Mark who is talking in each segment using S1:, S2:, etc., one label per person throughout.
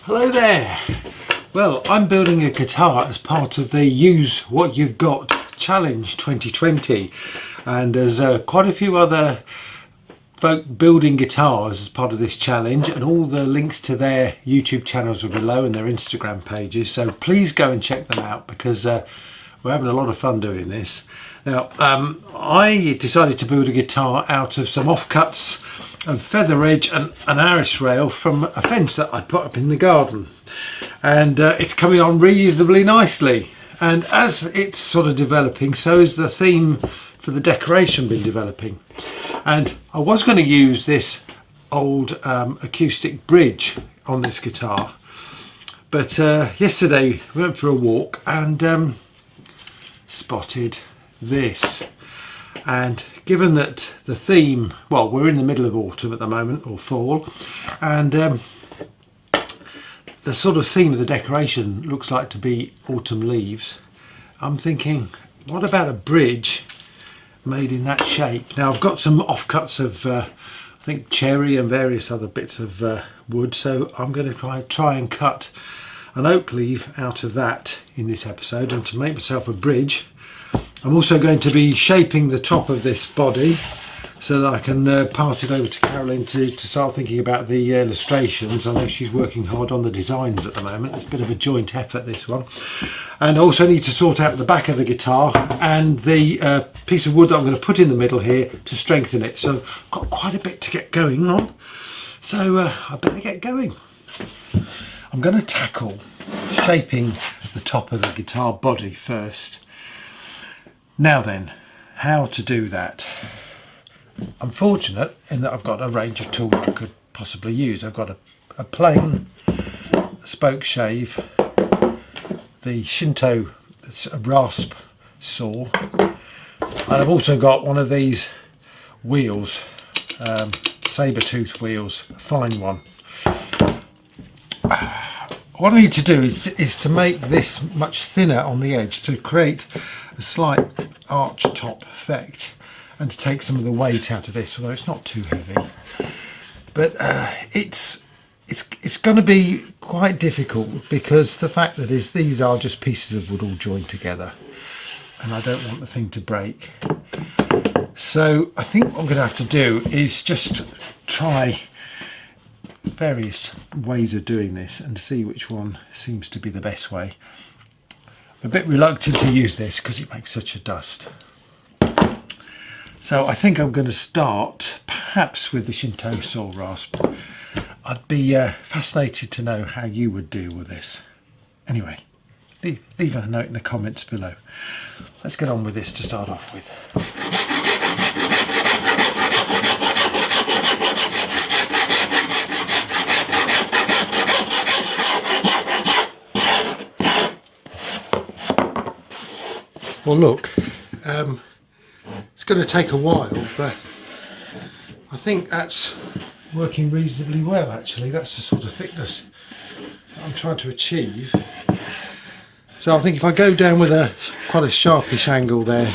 S1: Hello there. Well, I'm building a guitar as part of the Use What You've Got Challenge 2020, and there's quite a few other folk building guitars as part of this challenge, and all the links to their YouTube channels are below and their Instagram pages, so please go and check them out because we're having a lot of fun doing this. Now, I decided to build a guitar out of some offcuts of feather edge and an Irish rail from a fence that I put up in the garden, and it's coming on reasonably nicely, and as it's sort of developing, so is the theme for the decoration been developing. And I was going to use this old acoustic bridge on this guitar, but yesterday we went for a walk and spotted this. And given that the theme, well, we're in the middle of autumn at the moment, or fall, and the sort of theme of the decoration looks like to be autumn leaves, I'm thinking, what about a bridge made in that shape? Now, I've got some offcuts of I think cherry and various other bits of wood, so I'm going to try and cut an oak leaf out of that in this episode, and to make myself a bridge. I'm also going to be shaping the top of this body so that I can pass it over to Carolyn to start thinking about the illustrations. I know she's working hard on the designs at the moment. It's a bit of a joint effort, this one. And I also need to sort out the back of the guitar and the piece of wood that I'm going to put in the middle here to strengthen it. So I've got quite a bit to get going on. So I better get going. I'm going to tackle shaping the top of the guitar body first. Now then, how to do that? I'm fortunate in that I've got a range of tools I could possibly use. I've got a plain spoke shave, the Shinto rasp saw, and I've also got one of these wheels, saber tooth wheels, a fine one. What I need to do is to make this much thinner on the edge to create a slight arch top effect and to take some of the weight out of this, although it's not too heavy. But it's going to be quite difficult because the fact that these are just pieces of wood all joined together, and I don't want the thing to break. So I think what I'm going to have to do is just try various ways of doing this and see which one seems to be the best way. I'm a bit reluctant to use this because it makes such a dust. So I think I'm going to start perhaps with the Shinto saw rasp. I'd be fascinated to know how you would deal with this. Anyway, leave a note in the comments below. Let's get on with this to start off with. Well, look, it's going to take a while, but I think that's working reasonably well, actually. That's the sort of thickness that I'm trying to achieve. So I think if I go down with quite a sharpish angle there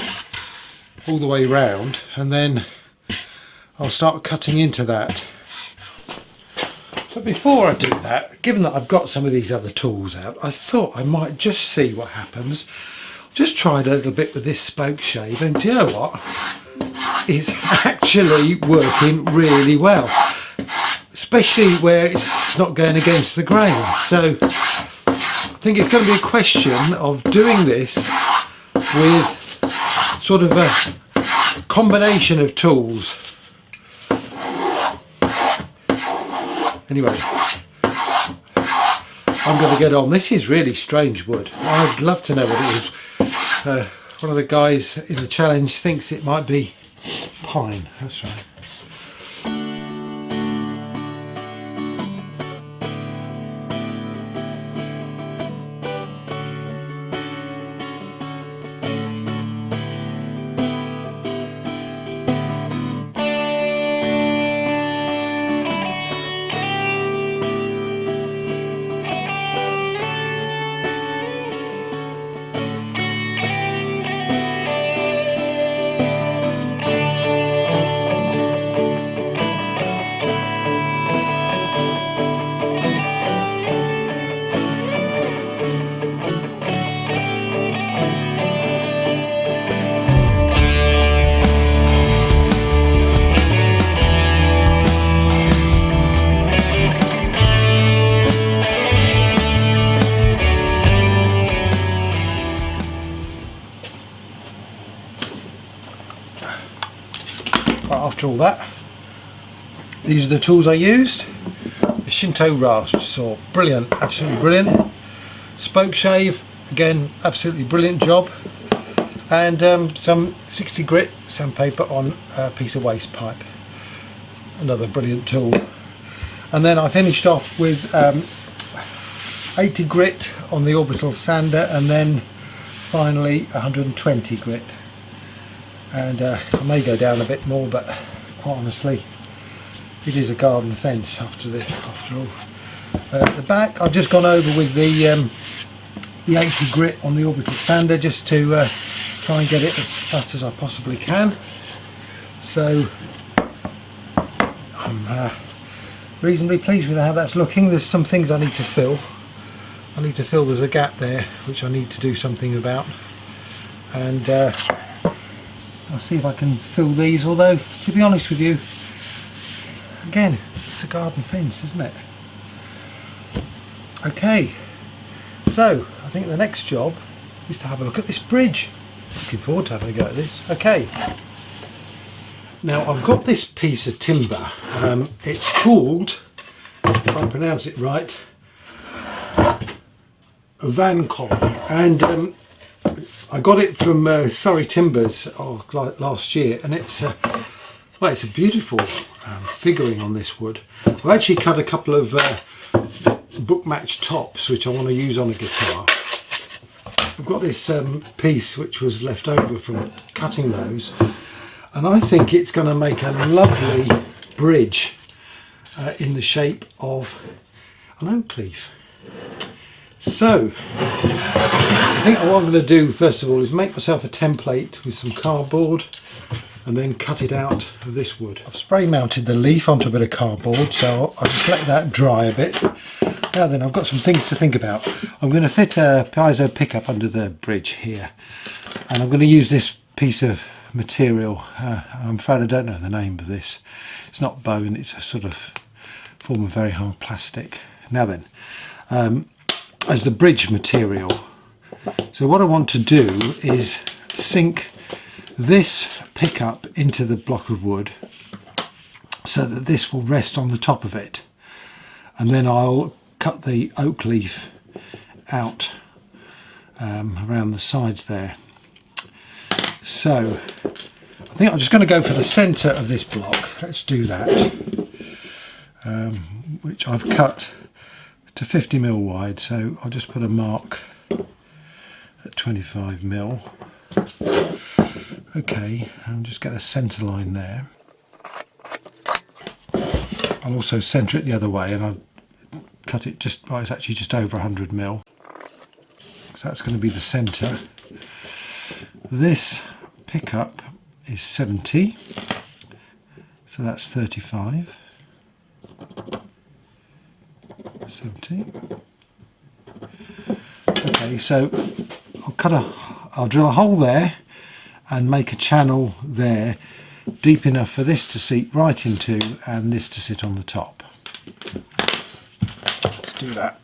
S1: all the way round, and then I'll start cutting into that. But before I do that, given that I've got some of these other tools out, I thought I might just see what happens. Just tried a little bit with this spoke shave, and do you know what? It's actually working really well, especially where it's not going against the grain. So I think it's going to be a question of doing this with sort of a combination of tools. Anyway, I'm going to get on. This is really strange wood. I'd love to know what it is. One of the guys in the challenge thinks it might be pine. That's right. after all that, these are the tools I used. The Shinto rasp saw, brilliant, absolutely brilliant. Spoke shave, again, absolutely brilliant job. And some 60 grit sandpaper on a piece of waste pipe. Another brilliant tool. And then I finished off with 80 grit on the orbital sander, and then finally 120 grit. And I may go down a bit more, but quite honestly, it is a garden fence after all. The back I've just gone over with the 80 grit on the orbital sander, just to try and get it as flat as I possibly can. So I'm reasonably pleased with how that's looking. There's some things I need to fill. There's a gap there which I need to do something about, and I'll see if I can fill these, although to be honest with you, again, it's a garden fence, isn't it? Okay, so I think the next job is to have a look at this bridge. Looking forward to having a go at this. Okay, now I've got this piece of timber. It's called, if I pronounce it right, Vancol, and I got it from Surrey Timbers last year, and it's well, it's a beautiful figuring on this wood. I've actually cut a couple of book match tops which I want to use on a guitar. I've got this piece which was left over from cutting those, and I think it's going to make a lovely bridge in the shape of an oak leaf. So I think what I'm going to do first of all is make myself a template with some cardboard and then cut it out of this wood. I've spray mounted the leaf onto a bit of cardboard, so I'll just let that dry a bit. Now then, I've got some things to think about. I'm going to fit a piezo pickup under the bridge here, and I'm going to use this piece of material. I'm afraid I don't know the name of this. It's not bone, it's a sort of form of very hard plastic. Now then, as the bridge material. So what I want to do is sink this pickup into the block of wood so that this will rest on the top of it, and then I'll cut the oak leaf out around the sides there. So I think I'm just going to go for the centre of this block. Let's do that, which I've cut to 50mm wide, so I'll just put a mark at 25mm. Okay, and just get a centre line there. I'll also centre it the other way, and I'll cut it just, well, it's actually just over 100mm. So that's going to be the centre. This pickup is 70, so that's 35. 70. Okay, so I'll drill a hole there and make a channel there deep enough for this to seep right into and this to sit on the top. Let's do that.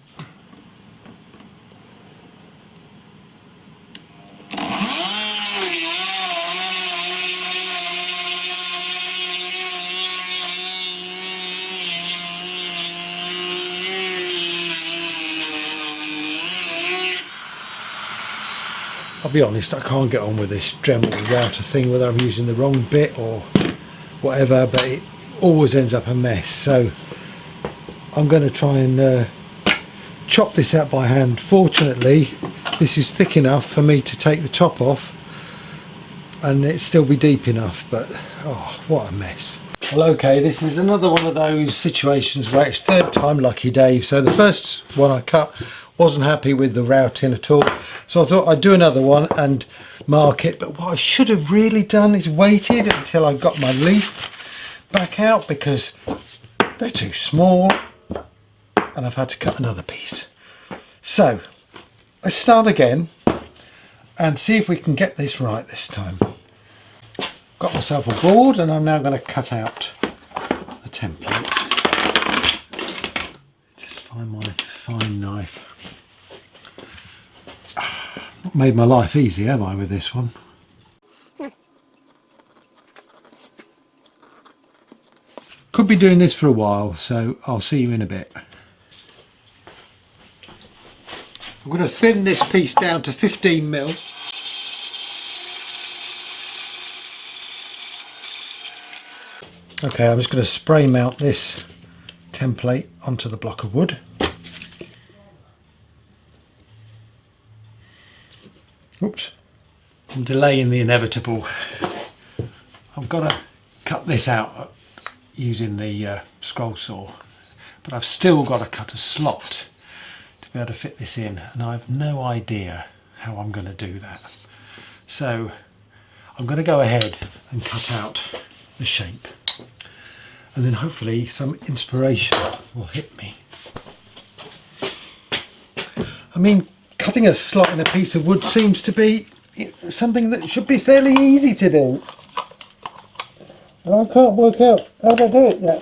S1: I'll be honest, I can't get on with this Dremel router thing, whether I'm using the wrong bit or whatever, but it always ends up a mess. So I'm going to try and chop this out by hand. Fortunately, this is thick enough for me to take the top off and it still be deep enough, but oh, what a mess. Well, okay, this is another one of those situations where it's third time lucky, Dave. So the first one I cut, wasn't happy with the routing at all, so I thought I'd do another one and mark it. But what I should have really done is waited until I got my leaf back out, because they're too small and I've had to cut another piece. So let's start again and see if we can get this right this time. Got myself a board and I'm now going to cut out the template. Just find my fine knife. Not made my life easy, have I, with this one? be doing this for a while, so I'll see you in a bit. I'm going to thin this piece down to 15 mil. Okay, I'm just going to spray mount this template onto the block of wood. Oops, I'm delaying the inevitable. I've got to cut this out using the scroll saw, but I've still got to cut a slot to be able to fit this in, and I have no idea how I'm going to do that. So I'm going to go ahead and cut out the shape, and then hopefully some inspiration will hit me. I mean, cutting a slot in a piece of wood seems to be something that should be fairly easy to do, and I can't work out how to do it yet.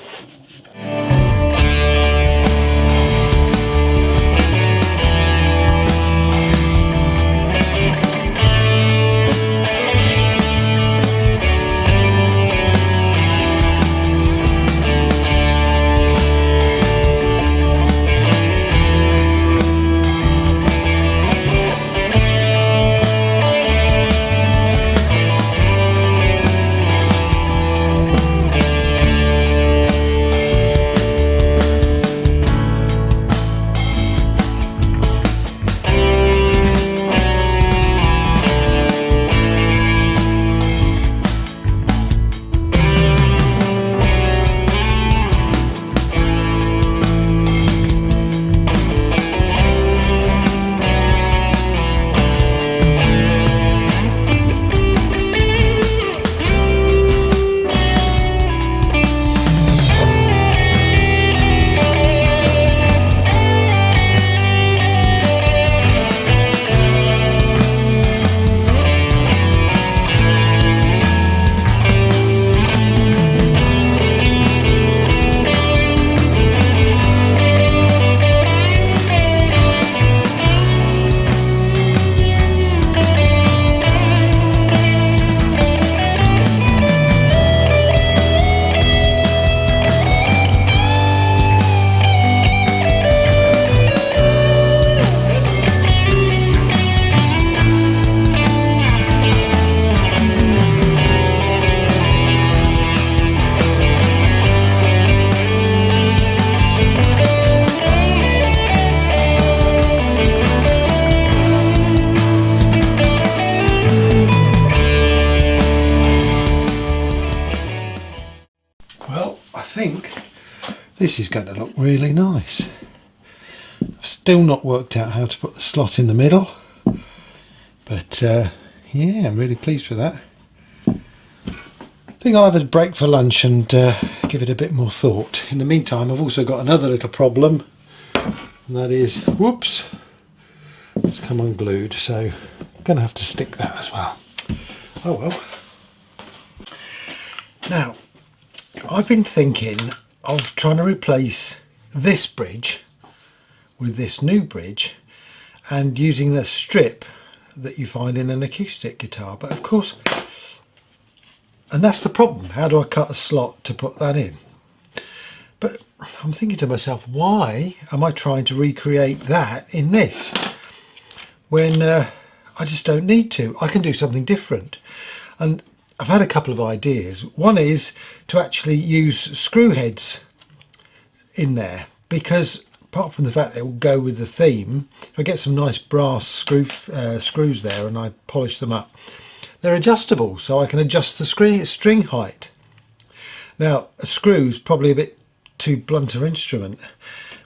S1: This is going to look really nice. I've still not worked out how to put the slot in the middle, but yeah, I'm really pleased with that. I think I'll have a break for lunch and give it a bit more thought. In the meantime, I've also got another little problem, and that is, whoops, it's come unglued, so I'm going to have to stick that as well. Oh well. Now, I've been thinking of trying to replace this bridge with this new bridge and using the strip that you find in an acoustic guitar, but of course, and that's the problem, how do I cut a slot to put that in? But I'm thinking to myself, why am I trying to recreate that in this when I just don't need to? I can do something different. And I've had a couple of ideas. One is to actually use screw heads in there, because apart from the fact they will go with the theme, if I get some nice brass screws there and I polish them up, they're adjustable, so I can adjust the string height. Now, a screw's probably a bit too blunt an instrument,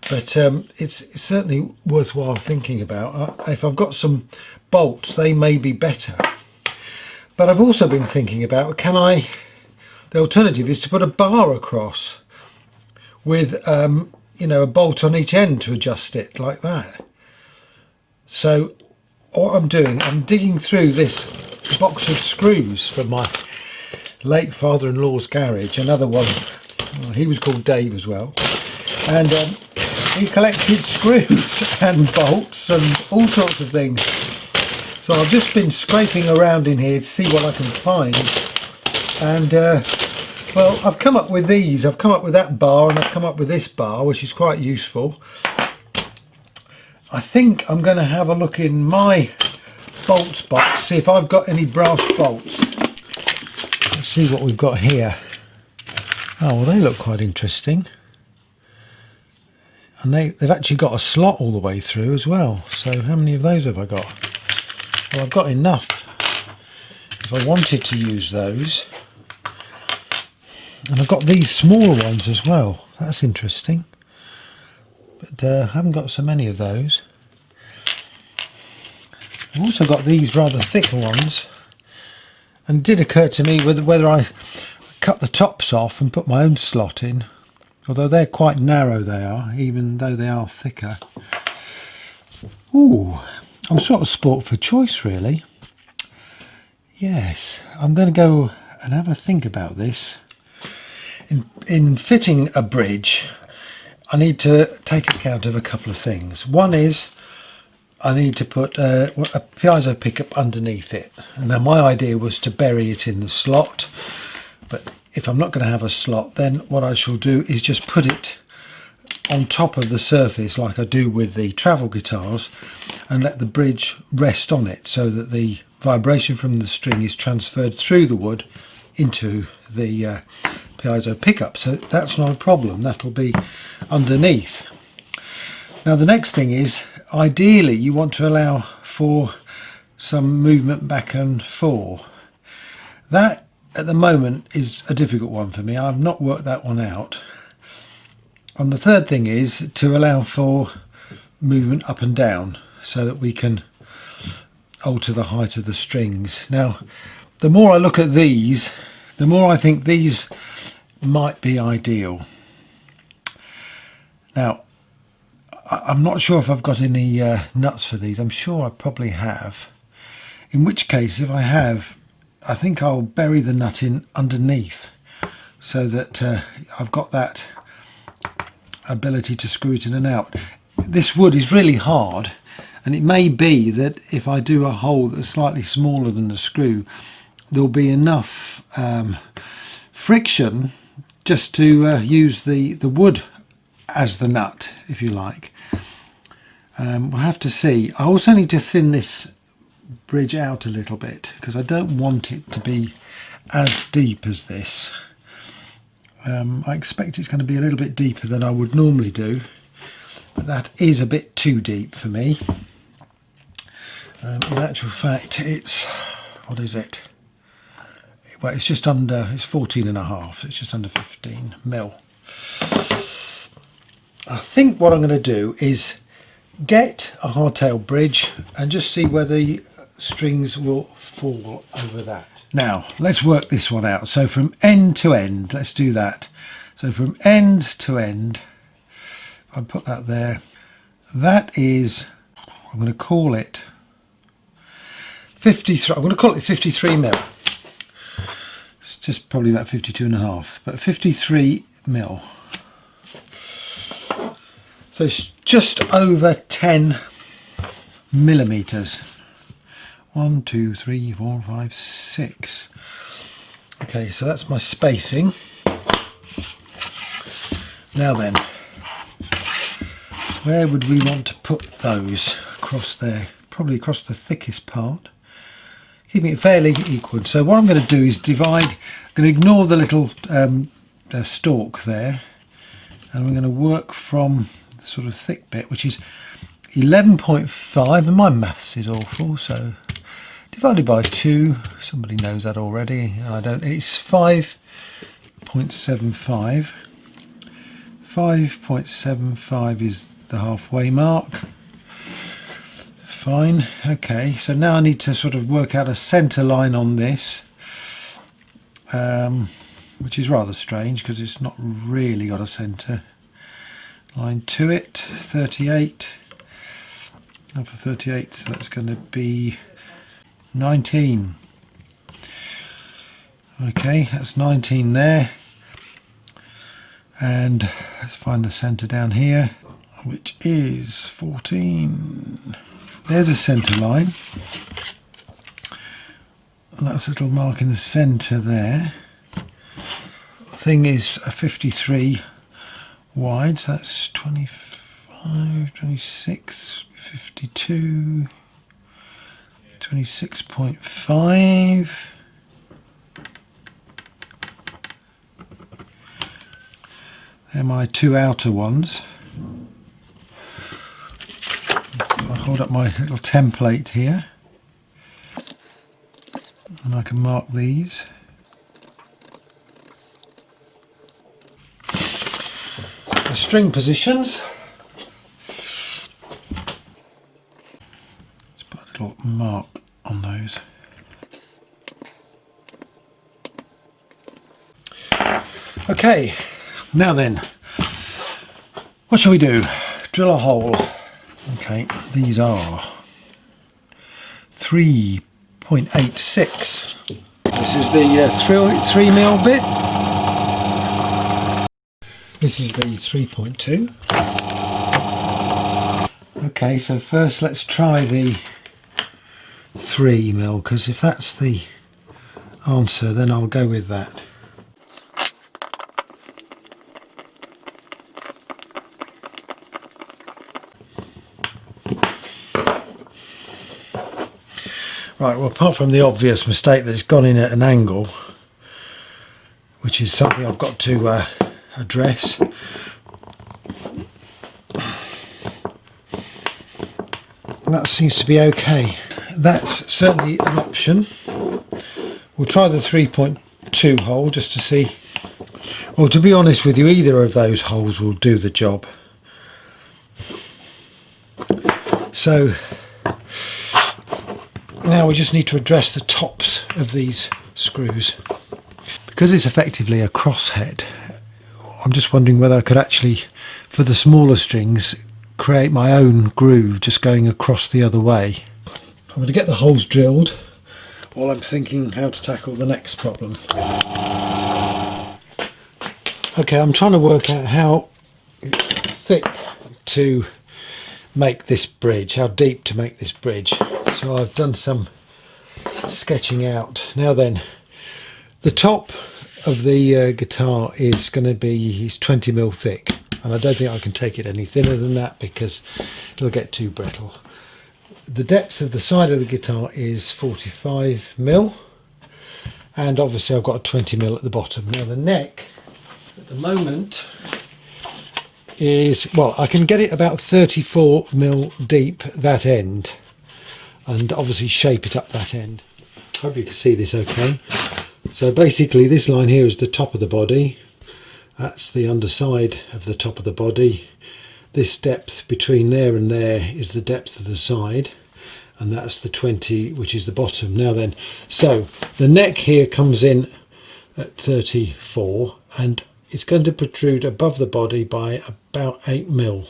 S1: but it's certainly worthwhile thinking about. If I've got some bolts, they may be better. But I've also been thinking about, the alternative is to put a bar across with, you know, a bolt on each end to adjust it like that. So what I'm doing, I'm digging through this box of screws from my late father-in-law's garage, another one, well, he was called Dave as well, and he collected screws and bolts and all sorts of things. So I've just been scraping around in here to see what I can find and Well, I've come up with these. I've come up with that bar and I've come up with this bar, which is quite useful. I think I'm going to have a look in my bolts box, see if I've got any brass bolts. Let's see what we've got here. Oh, well, they look quite interesting. And they've actually got a slot all the way through as well. So how many of those have I got? Well, I've got enough if I wanted to use those. And I've got these smaller ones as well. That's interesting. But I haven't got so many of those. I've also got these rather thicker ones. And it did occur to me whether I cut the tops off and put my own slot in. Although they're quite narrow, they are, even though they are thicker. Ooh, I'm sort of sport for choice, really. Yes, I'm going to go and have a think about this. In fitting a bridge, I need to take account of a couple of things. One is I need to put a piezo pickup underneath it. And now my idea was to bury it in the slot, but if I'm not going to have a slot, then what I shall do is just put it on top of the surface like I do with the travel guitars and let the bridge rest on it so that the vibration from the string is transferred through the wood into the piezo pickup. So that's not a problem, that'll be underneath. Now the next thing is, ideally you want to allow for some movement back and forth. That at the moment is a difficult one for me. I've not worked that one out. And the third thing is to allow for movement up and down so that we can alter the height of the strings. Now the more I look at these, the more I think these might be ideal. Now I'm not sure if I've got any nuts for these. I'm sure I probably have. In which case, if I have, I think I'll bury the nut in underneath so that I've got that ability to screw it in and out. This wood is really hard, and it may be that if I do a hole that's slightly smaller than the screw, there'll be enough friction just to use the wood as the nut, if you like. We'll have to see. I also need to thin this bridge out a little bit because I don't want it to be as deep as this. I expect it's going to be a little bit deeper than I would normally do, but that is a bit too deep for me. In actual fact, it's, what is it? Well, it's just under, it's 14.5, it's just under 15 mil. I think what I'm going to do is get a hardtail bridge and just see where the strings will fall over that. Now let's work this one out. So from end to end, let's do that. So from end to end, I'll put that there. That is, I'm going to call it 53. I'm going to call it 53 mil. It's just probably about 52.5, but 53 mil. So it's just over 10 millimeters. 1, 2, 3, 4, 5, 6. Okay, so that's my spacing. Now then, where would we want to put those? Across there, probably across the thickest part, keeping it fairly equal. So what I'm going to do is divide. I'm going to ignore the little stalk there, and I'm going to work from the sort of thick bit, which is 11.5, and my maths is awful, so divided by 2, somebody knows that already, and I don't, it's 5.75. 5.75 is the halfway mark. Fine, okay, so now I need to sort of work out a centre line on this, which is rather strange because it's not really got a centre line to it. 38, and for 38, so that's going to be 19. Okay, that's 19 there, and let's find the centre down here, which is 14. There's a centre line, and that's a little mark in the centre there. thing is a 53 wide, so that's 25, 26, 52, 26.5. They're my two outer ones. I'll hold up my little template here and I can mark these. The string positions. Let's put a little mark on those. Okay, now then, what shall we do? Drill a hole. Okay, these are 3.86. This is the 3mm bit. This is the 3.2. Okay, so first let's try the 3mm, because if that's the answer then I'll go with that. Right, well, apart from the obvious mistake that it's gone in at an angle, which is something I've got to address. That seems to be okay. That's certainly an option. We'll try the 3.2 hole just to see. Well, to be honest with you, either of those holes will do the job. So now we just need to address the tops of these screws. Because it's effectively a crosshead, I'm just wondering whether I could actually, for the smaller strings, create my own groove just going across the other way. I'm going to get the holes drilled while I'm thinking how to tackle the next problem. Okay, I'm trying to work out how thick to make this bridge, how deep to make this bridge. So I've done some sketching out. Now then, the top of the guitar is going to be 20mm thick, and I don't think I can take it any thinner than that because it'll get too brittle. The depth of the side of the guitar is 45mm, and obviously I've got a 20mm at the bottom. Now the neck at the moment is, well, I can get it about 34mm deep that end, and obviously shape it up that end. Hope you can see this okay. So basically this line here is the top of the body, that's the underside of the top of the body. This depth between there and there is the depth of the side, and that's the 20, which is the bottom. Now then, so the neck here comes in at 34 and it's going to protrude above the body by about 8mm.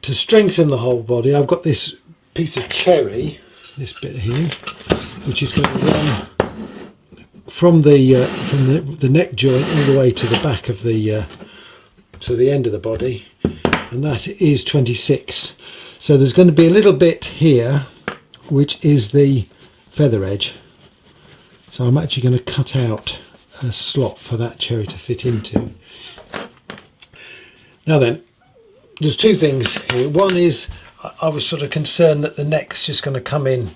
S1: To strengthen the whole body, I've got this piece of cherry, this bit here, which is going to run from the neck joint all the way to the back of the to the end of the body, and that is 26. So there's going to be a little bit here which is the feather edge, so I'm actually going to cut out a slot for that cherry to fit into. Now then, there's two things here. One is I was sort of concerned that the neck's just going to come in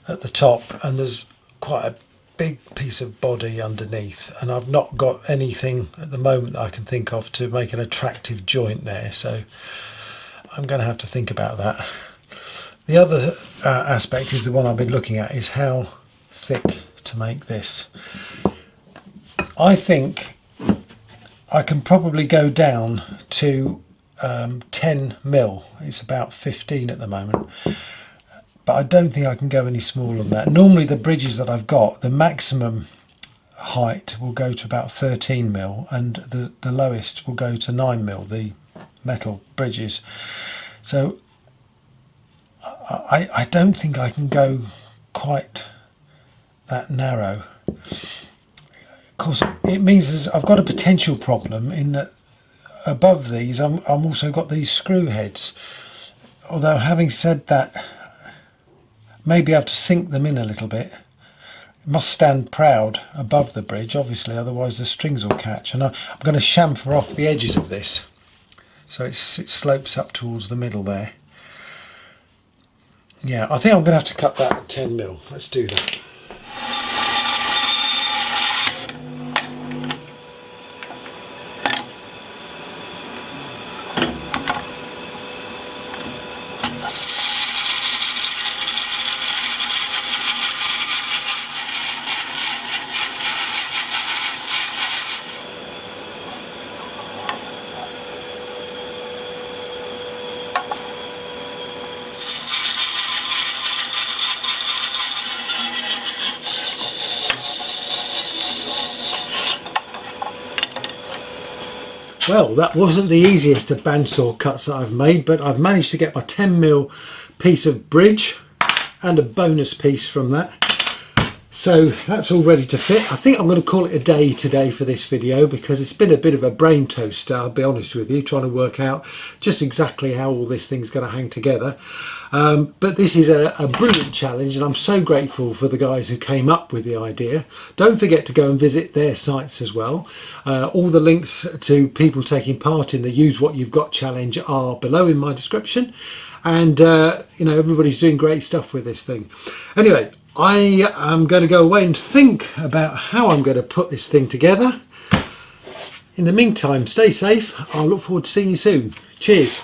S1: at the top and there's quite a big piece of body underneath, and I've not got anything at the moment that I can think of to make an attractive joint there, so I'm going to have to think about that. The other aspect is the one I've been looking at, is how thick to make this. I think I can probably go down to 10mm. It's about 15 at the moment, but I don't think I can go any smaller than that. Normally the bridges that I've got, the maximum height will go to about 13mm, and the lowest will go to 9mm, the metal bridges. So I don't think I can go quite that narrow. Of course, it means I've got a potential problem in that above these I'm also got these screw heads, although having said that, maybe I have to sink them in a little bit. must stand proud above the bridge, obviously, otherwise the strings will catch. And I'm going to chamfer off the edges of this so it slopes up towards the middle there. Yeah, I think I'm going to have to cut that at 10mm. Let's do that. Well, that wasn't the easiest of bandsaw cuts that I've made, but I've managed to get my 10mm piece of bridge and a bonus piece from that. So that's all ready to fit. I think I'm going to call it a day today for this video because it's been a bit of a brain toaster, I'll be honest with you, trying to work out just exactly how all this thing's going to hang together. But this is a brilliant challenge, and I'm so grateful for the guys who came up with the idea. Don't forget to go and visit their sites as well. All the links to people taking part in the Use What You've Got challenge are below in my description. And you know, everybody's doing great stuff with this thing. Anyway, I am going to go away and think about how I'm going to put this thing together. In the meantime, stay safe. I'll look forward to seeing you soon. Cheers.